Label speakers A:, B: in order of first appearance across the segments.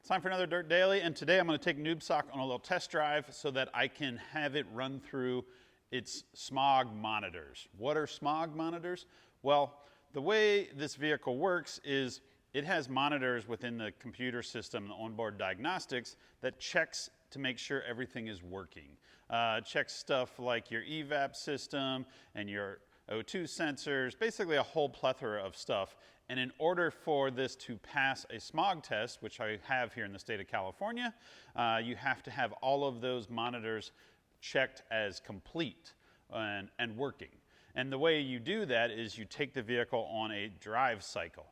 A: It's time for another Dirt Daily, and today I'm going to take NewbSock on a little test drive so that I can have it run through its smog monitors. What are smog monitors? Well, the way this vehicle works is it has monitors within the computer system, the onboard diagnostics, that checks to make sure everything is working. Checks stuff like your evap system and your O2 sensors, basically a whole plethora of stuff. And in order for this to pass a smog test, which I have here in the state of California, you have to have all of those monitors checked as complete and working. And the way you do that is you take the vehicle on a drive cycle.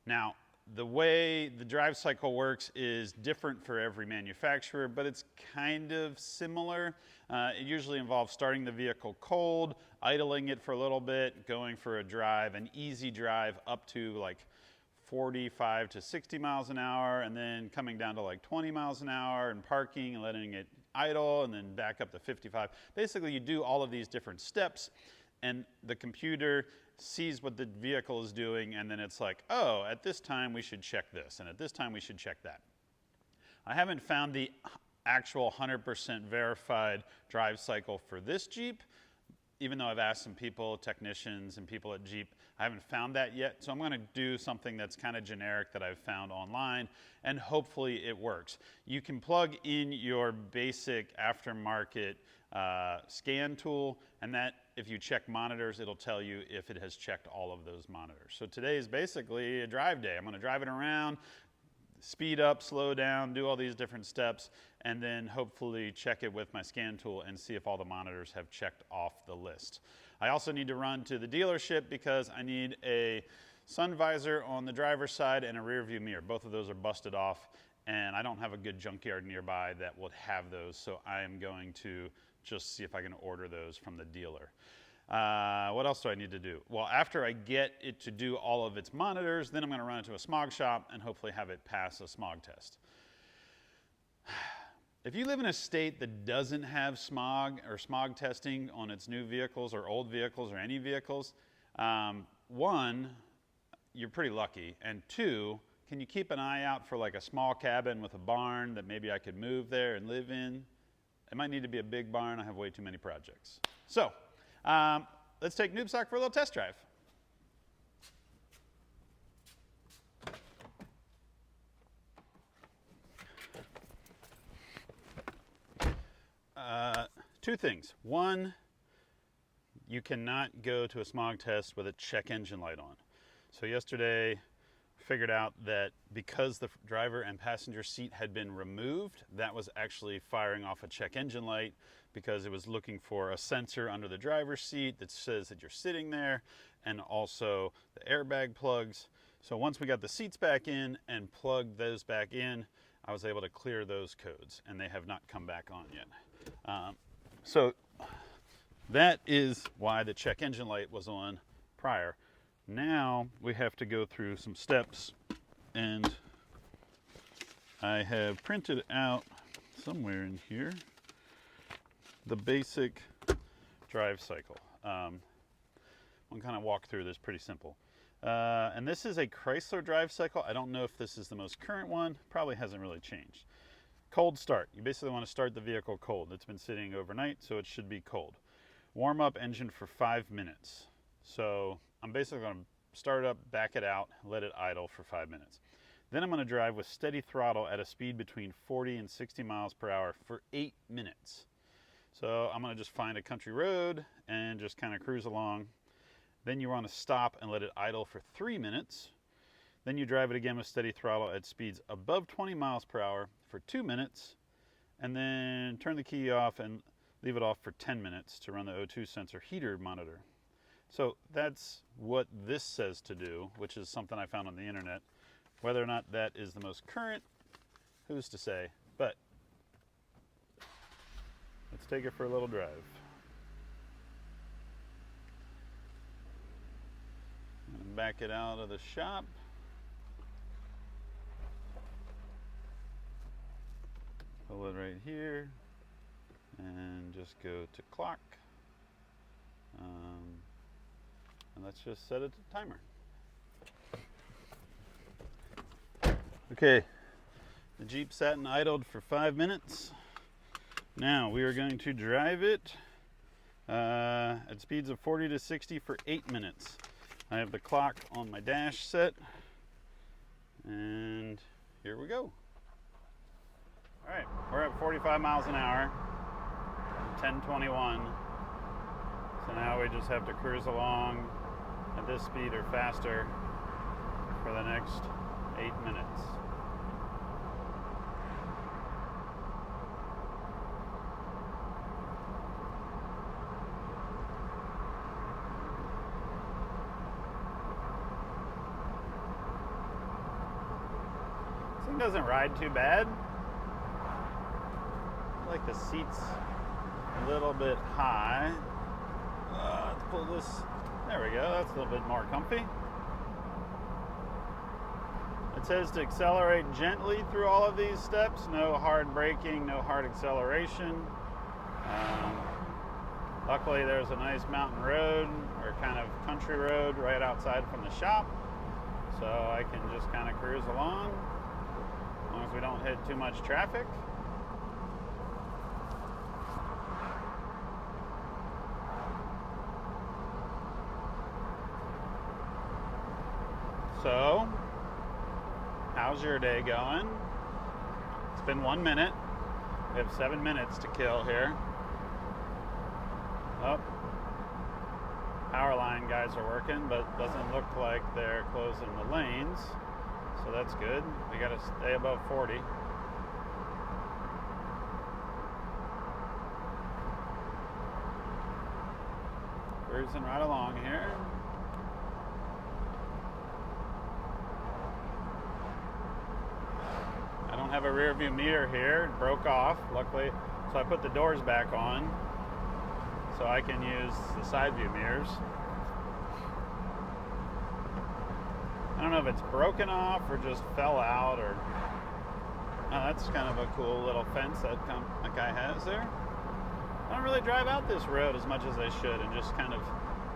A: Now, the way the drive cycle works is different for every manufacturer, but it's kind of similar. It usually involves starting the vehicle cold, idling it for a little bit, going for a drive, an easy drive up to like 45 to 60 miles an hour, and then coming down to like 20 miles an hour and parking and letting it idle, and then back up to 55. Basically, you do all of these different steps, and the computer sees what the vehicle is doing, and then it's like, oh, at this time we should check this, and at this time we should check that. I haven't found the actual 100% verified drive cycle for this Jeep, even though I've asked some people, technicians and people at Jeep. I haven't found that yet, so I'm going to do something that's kind of generic that I've found online, and hopefully it works. You can plug in your basic aftermarket scan tool, and that, if you check monitors, it'll tell you if it has checked all of those monitors. So today is basically a drive day. I'm going to drive it around, speed up, slow down, do all these different steps, and then hopefully check it with my scan tool and see if all the monitors have checked off the list. I also need to run to the dealership because I need a sun visor on the driver's side and a rear view mirror. Both of those are busted off, and I don't have a good junkyard nearby that would have those, so I am going to just see if I can order those from the dealer. What else do I need to do? Well, after I get it to do all of its monitors, then I'm going to run it to a smog shop and hopefully have it pass a smog test. If you live in a state that doesn't have smog or smog testing on its new vehicles or old vehicles or any vehicles, one, you're pretty lucky, and two, can you keep an eye out for like a small cabin with a barn that maybe I could move there and live in? It might need to be a big barn. I have way too many projects. So let's take NewbSock for a little test drive. Two things. One, you cannot go to a smog test with a check engine light on. So yesterday, figured out that because the driver and passenger seat had been removed, that was actually firing off a check engine light because it was looking for a sensor under the driver's seat that says that you're sitting there, and also the airbag plugs. So once we got the seats back in and plugged those back in, I was able to clear those codes, and they have not come back on yet. So that is why the check engine light was on prior. Now we have to go through some steps, and I have printed out somewhere in here the basic drive cycle. One kind of walk through this, pretty simple. And this is a Chrysler drive cycle. I don't know if this is the most current one, probably hasn't really changed. Cold start. You basically want to start the vehicle cold. It's been sitting overnight, so it should be cold. Warm up engine for 5 minutes. So I'm basically going to start up, back it out, let it idle for 5 minutes. Then I'm going to drive with steady throttle at a speed between 40 and 60 miles per hour for 8 minutes. So I'm going to just find a country road and just kind of cruise along. Then you want to stop and let it idle for 3 minutes. Then you drive it again with steady throttle at speeds above 20 miles per hour for 2 minutes. And then turn the key off and leave it off for 10 minutes to run the O2 sensor heater monitor. So that's what this says to do, which is something I found on the internet. Whether or not that is the most current, who's to say? But let's take it for a little drive. And back it out of the shop. Pull it right here and just go to clock. And let's just set it to timer. Okay, The Jeep sat and idled for 5 minutes. Now we are going to drive it at speeds of 40 to 60 for 8 minutes. I have the clock on my dash set, and here we go. All right, we're at 45 miles an hour, 10:21. So now we just have to cruise along at this speed or faster for the next 8 minutes. This thing doesn't ride too bad. I like the seats a little bit high. Let's pull this. There we go. That's a little bit more comfy. It says to accelerate gently through all of these steps. No hard braking, no hard acceleration. Luckily, there's a nice mountain road or kind of country road right outside from the shop, so I can just kind of cruise along as long as we don't hit too much traffic. So, how's your day going? It's been 1 minute. We have 7 minutes to kill here. Oh, power line guys are working, but doesn't look like they're closing the lanes. So that's good. We gotta stay above 40. Cruising right along here. I don't have a rear view mirror here. It broke off, luckily. So I put the doors back on so I can use the side view mirrors. I don't know if it's broken off or just fell out, or oh, that's kind of a cool little fence that guy has there. I don't really drive out this road as much as I should and just kind of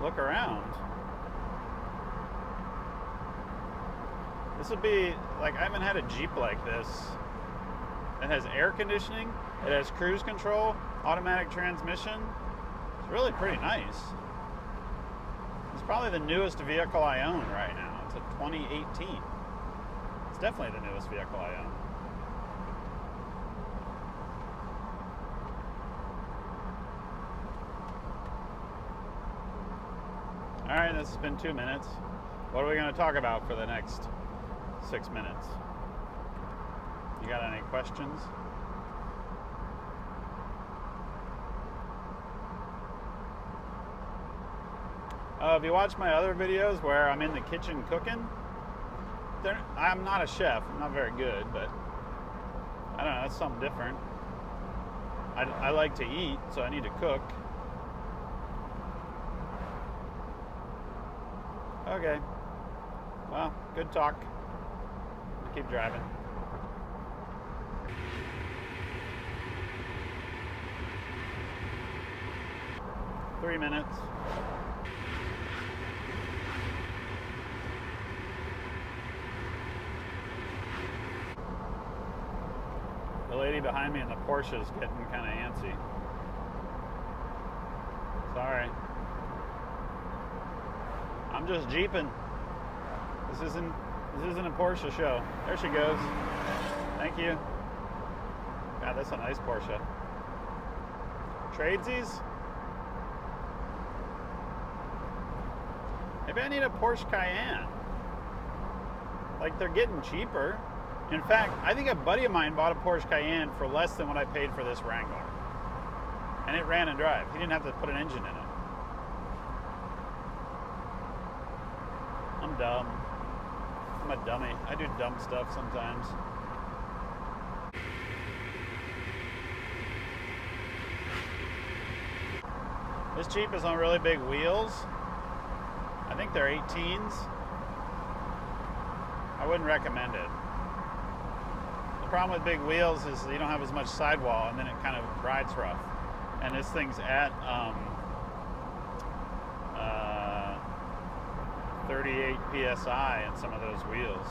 A: look around. This would be like, I haven't had a Jeep like this. It has air conditioning, it has cruise control, automatic transmission. It's really pretty nice. It's probably the newest vehicle I own right now. It's a 2018. It's definitely the newest vehicle I own. All right, this has been 2 minutes. What are we going to talk about for the next 6 minutes? You got any questions? If you watch my other videos where I'm in the kitchen cooking, I'm not a chef. I'm not very good, but I don't know. That's something different. I like to eat, so I need to cook. Okay. Well, good talk. I'll keep driving. Three minutes. The lady behind me in the Porsche is getting kind of antsy. Sorry. I'm just jeeping. This isn't a Porsche show. There she goes. Thank you. God, that's a nice Porsche. Tradesies? Maybe I need a Porsche Cayenne. Like, they're getting cheaper. In fact, I think a buddy of mine bought a Porsche Cayenne for less than what I paid for this Wrangler. And it ran and drive. He didn't have to put an engine in it. I'm dumb. I'm a dummy. I do dumb stuff sometimes. This Jeep is on really big wheels. I think they're 18s. I wouldn't recommend it. The problem with big wheels is you don't have as much sidewall, and then it kind of rides rough. And this thing's at 38 PSI in some of those wheels.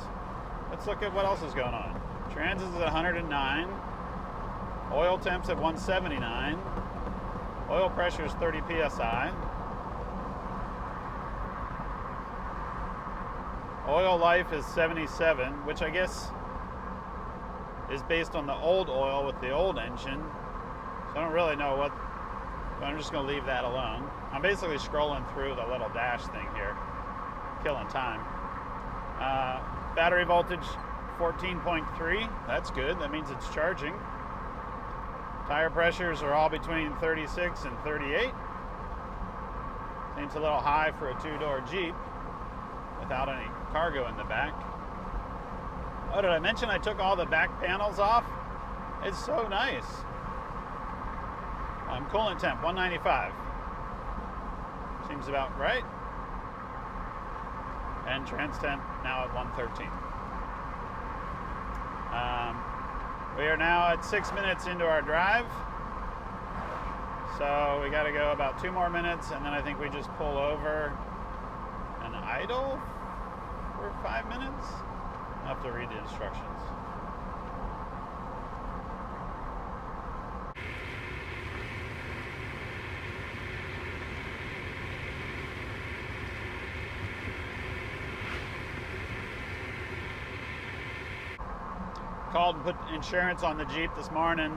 A: Let's look at what else is going on. Trans is at 109. Oil temp's at 179. Oil pressure is 30 psi. Oil life is 77, which I guess is based on the old oil with the old engine. So I don't really know what, but I'm just going to leave that alone. I'm basically scrolling through the little dash thing here, killing time. Battery voltage 14.3, that's good, that means it's charging. Tire pressures are all between 36 and 38. Seems a little high for a two-door Jeep without any cargo in the back. Oh, did I mention I took all the back panels off? It's so nice. Coolant temp, 195. Seems about right. And trans temp now at 113. We are now at 6 minutes into our drive. So we got to go about 2 more minutes, and then I think we just pull over and idle for 5 minutes. I'll have to read the instructions. Called and put insurance on the Jeep this morning.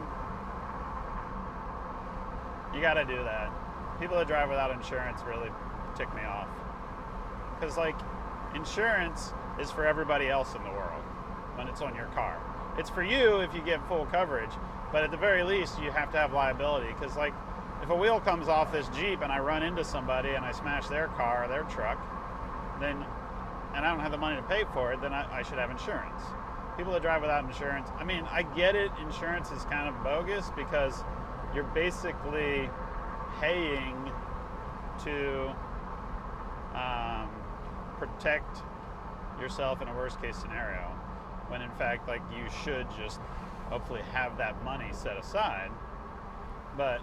A: You got to do that. People that drive without insurance really tick me off. Because, like, insurance is for everybody else in the world when it's on your car. It's for you if you get full coverage, but at the very least, you have to have liability. Because, like, if a wheel comes off this Jeep and I run into somebody and I smash their car or their truck, then, and I don't have the money to pay for it, then I should have insurance. People that drive without insurance, I mean, I get it, insurance is kind of bogus because you're basically paying to protect yourself in a worst case scenario, when in fact, like, you should just hopefully have that money set aside. But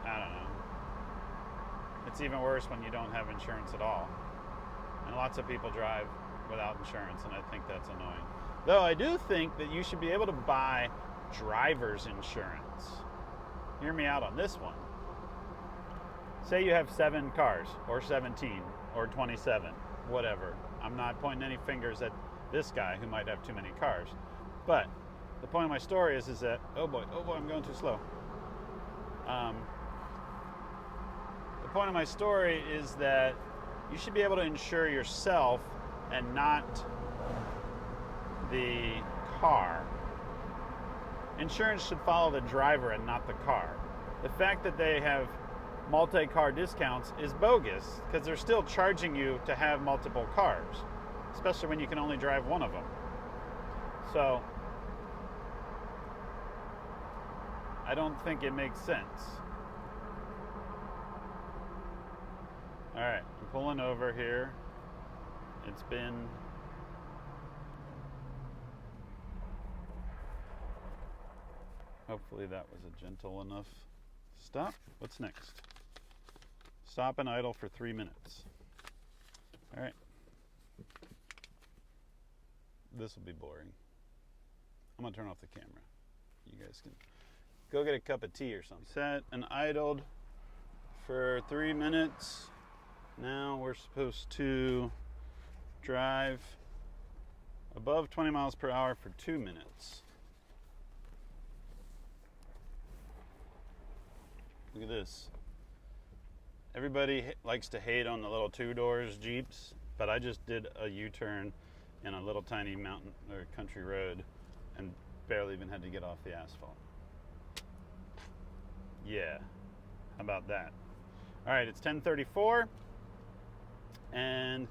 A: I don't know, it's even worse when you don't have insurance at all, and lots of people drive without insurance, and I think that's annoying. Though I do think that you should be able to buy driver's insurance. Hear me out on this one. Say you have 7 cars, or 17, or 27, whatever. I'm not pointing any fingers at this guy who might have too many cars. But the point of my story is that, oh boy, I'm going too slow. The point of my story is that you should be able to insure yourself and not the car. Insurance should follow the driver and not the car. The fact that they have multi-car discounts is bogus because they're still charging you to have multiple cars, especially when you can only drive one of them. So I don't think it makes sense. All right, I'm pulling over here. It's been hopefully that was a gentle enough stop. What's next? Stop and idle for 3 minutes. All right. This will be boring. I'm gonna turn off the camera. You guys can go get a cup of tea or something. Set and idled for 3 minutes. Now we're supposed to drive above 20 miles per hour for 2 minutes. Look at this. Everybody likes to hate on the little 2-doors Jeeps, but I just did a U-turn in a little tiny mountain or country road and barely even had to get off the asphalt. Yeah, how about that? All right, it's 10:34 and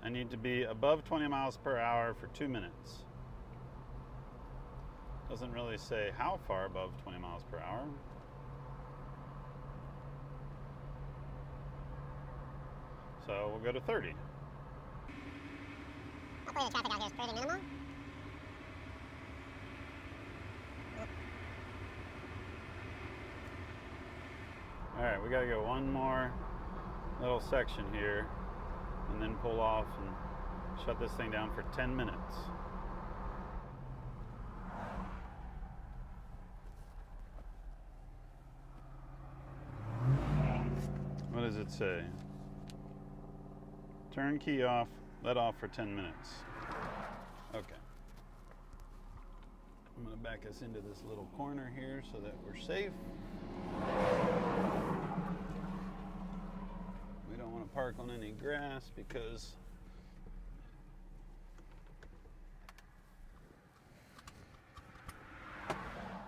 A: I need to be above 20 miles per hour for 2 minutes. Doesn't really say how far above 20 miles per hour. So we'll go to 30.
B: Hopefully the traffic out here is pretty minimal.
A: All right, we gotta go one more little section here and then pull off and shut this thing down for 10 minutes. does it say? Turn key off, let off for 10 minutes. Okay. I'm gonna back us into this little corner here so that we're safe. We don't want to park on any grass because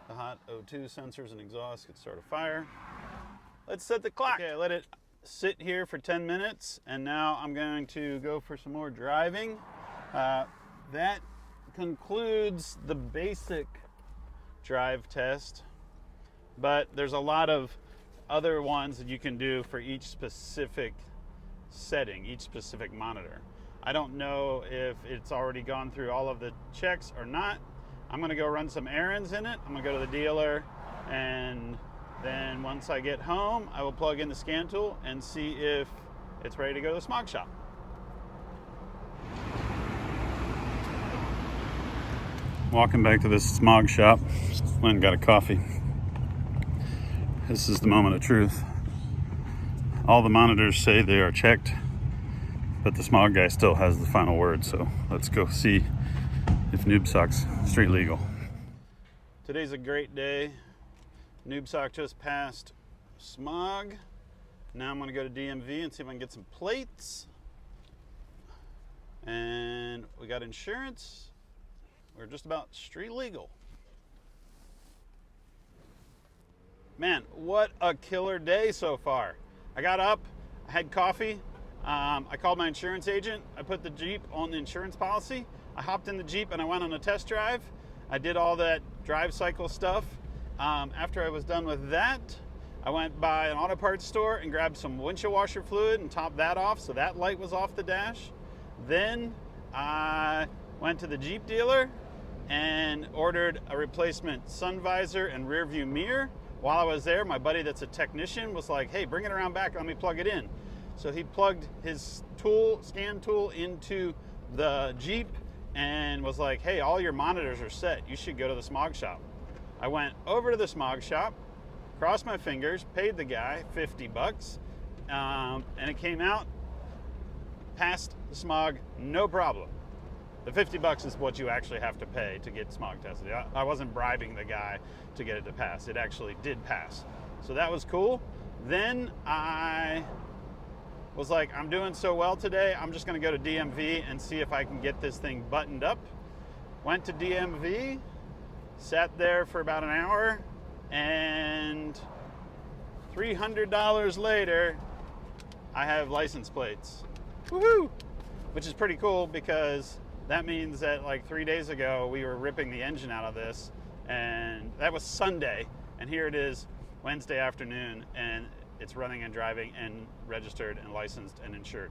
A: the hot O2 sensors and exhaust could start a fire. Let's set the clock. Okay, let it sit here for 10 minutes, and now I'm going to go for some more driving. That concludes the basic drive test, but there's a lot of other ones that you can do for each specific setting, each specific monitor. I don't know if it's already gone through all of the checks or not. I'm gonna go run some errands in it. I'm gonna go to the dealer, and then once I get home, I will plug in the scan tool and see if it's ready to go to the smog shop. Walking back to this smog shop, went and got a coffee. This is the moment of truth. All the monitors say they are checked, but the smog guy still has the final word, so let's go see if NewbSock's street legal. Today's a great day. NewbSock just passed smog. Now I'm gonna go to DMV and see if I can get some plates. And we got insurance. We're just about street legal. Man, what a killer day so far. I got up, I had coffee, I called my insurance agent, I put the Jeep on the insurance policy, I hopped in the Jeep and I went on a test drive. I did all that drive cycle stuff. After I was done with that, I went by an auto parts store and grabbed some windshield washer fluid and topped that off so that light was off the dash. Then I went to the Jeep dealer and ordered a replacement sun visor and rear view mirror. While I was there, my buddy that's a technician was like, hey, bring it around back, let me plug it in. So he plugged his scan tool into the Jeep and was like, hey, all your monitors are set, you should go to the smog shop. I went over to the smog shop, crossed my fingers, paid the guy $50, and it came out, passed the smog, no problem. The $50 is what you actually have to pay to get smog tested. I wasn't bribing the guy to get it to pass. It actually did pass. So that was cool. Then I was like, I'm doing so well today, I'm just gonna go to DMV and see if I can get this thing buttoned up. Went to DMV, sat there for about an hour, and $300 later, I have license plates. Woohoo! Which is pretty cool because that means that like 3 days ago, we were ripping the engine out of this, and that was Sunday, and here it is Wednesday afternoon, and it's running and driving and registered and licensed and insured.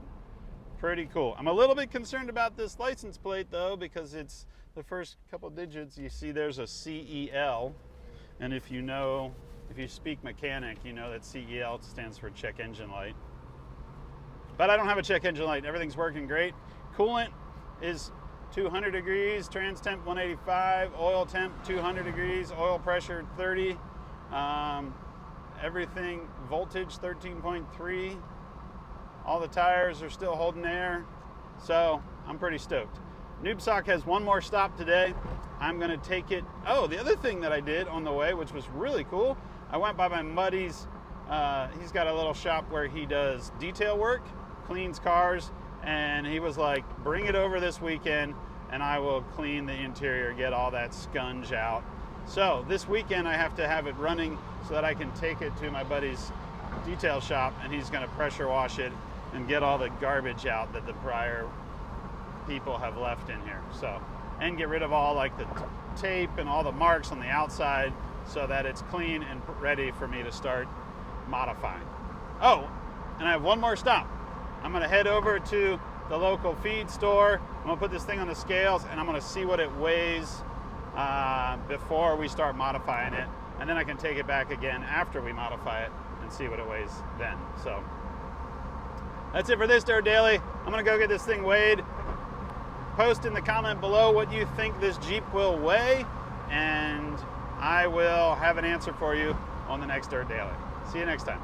A: Pretty cool. I'm a little bit concerned about this license plate though, because it's the first couple digits. You see there's a CEL, and if you speak mechanic, you know that CEL stands for check engine light. But I don't have a check engine light. Everything's working great. Coolant is 200 degrees, trans temp 185, oil temp 200 degrees, oil pressure 30, everything voltage 13.3. All the tires are still holding air, so I'm pretty stoked. NewbSock has one more stop today. I'm gonna take it. Oh, the other thing that I did on the way, which was really cool, I went by my buddy's, he's got a little shop where he does detail work, cleans cars, and he was like, bring it over this weekend and I will clean the interior, get all that scunge out. So this weekend I have to have it running so that I can take it to my buddy's detail shop, and he's gonna pressure wash it and get all the garbage out that the prior people have left in here. So, and get rid of all like the tape and all the marks on the outside so that it's clean and ready for me to start modifying. Oh, and I have one more stop. I'm gonna head over to the local feed store. I'm gonna put this thing on the scales and I'm gonna see what it weighs before we start modifying it. And then I can take it back again after we modify it and see what it weighs then. So that's it for this Dirt Daily. I'm gonna go get this thing weighed. Post in the comment below what you think this Jeep will weigh, and I will have an answer for you on the next Dirt Daily. See you next time.